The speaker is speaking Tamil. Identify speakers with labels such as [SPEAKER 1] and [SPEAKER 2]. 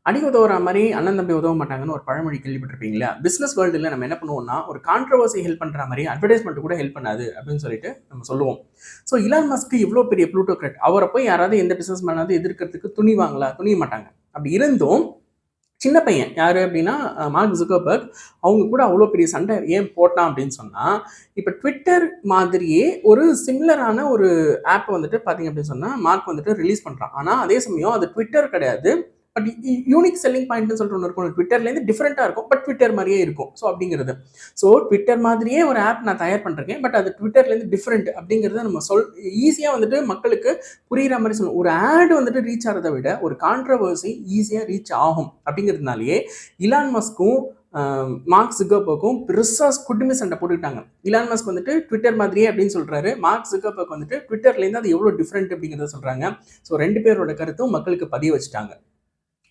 [SPEAKER 1] அடிக்க உதவுற மாரி அண்ணன் தம்பி உதவ மாட்டாங்கன்னு ஒரு பழமொழி கேள்விப்பட்டிருப்பீங்களா? பிசினஸ் வேர்ல்டுல நம்ம என்ன பண்ணுவோம்னா, ஒரு கான்ட்ரோவர்சி ஹெல்ப் பண்ற மாரி அட்வர்டைஸ்மென்ட் கூட ஹெல்ப் பண்ணாது அப்படின்னு சொல்லிட்டு நம்ம சொல்லுவோம். ஸோ இலான் மஸ்க் இவ்ளோ பெரிய புளூட்டோக்ராட். அவர போய் யாராவது எந்த பிசினஸ் மேனாவது எதிர்க்கிறதுக்கு துணிவாங்களா? துணிய மாட்டாங்க. அப்படி இருந்தும் சின்ன பையன் யாரு அப்படின்னா மார்க் ஜுக்கர்பர்க் அவங்க கூட அவ்வளோ பெரிய சண்டை ஏன் போட்டான் அப்படின்னு சொன்னா, இப்ப ட்விட்டர் மாதிரியே ஒரு சிமிலரான ஒரு ஆப் வந்துட்டு பார்த்தீங்க அப்படின்னு சொன்னா, மார்க் வந்துட்டு ரிலீஸ் பண்றான். ஆனா அதே சமயம் அது ட்விட்டர் கிடையாது. பட் யூனிக் செல்லிங் பாயிண்ட்னு சொல்லிட்டு ஒன்று இருக்கும். ட்விட்டர்லேருந்து டிஃப்ரெண்ட்டாக இருக்கும். பட் ட்விட்டர் மாதிரியே இருக்கும். ஸோ அப்படிங்கிறது. ஸோ ட்விட்டர் மாதிரியே ஒரு ஆப் நான் தயார் பண்ணிருக்கேன். பட் அது ட்விட்டர்லேருந்து டிஃப்ரெண்ட் அப்படிங்கிறத நம்ம ஈஸியாக வந்துட்டு மக்களுக்கு புரிகிற மாதிரி சொல்லணும். ஒரு ஆட் வந்துட்டு ரீச் ஆகிறத விட ஒரு கான்ட்ரவர்சி ஈஸியாக ரீச் ஆகும் அப்படிங்கிறதுனாலேயே இலான் மஸ்க்கும் மார்க் ஜுக்கர்பர்க்கும் பெருசா குடுமி சண்டை போட்டுக்கிட்டாங்க. இலான் மஸ்க் வந்துட்டு ட்விட்டர் மாதிரியே அப்படின்னு சொல்றாரு. மார்க் ஜுக்கர்பர்க் வந்துட்டு ட்விட்டர்லேருந்து அது எவ்வளோ டிஃப்ரெண்ட் அப்படிங்கிறத சொல்றாங்க. ஸோ 2 பேரோட கருத்தும் மக்களுக்கு பதிய வச்சுட்டாங்க.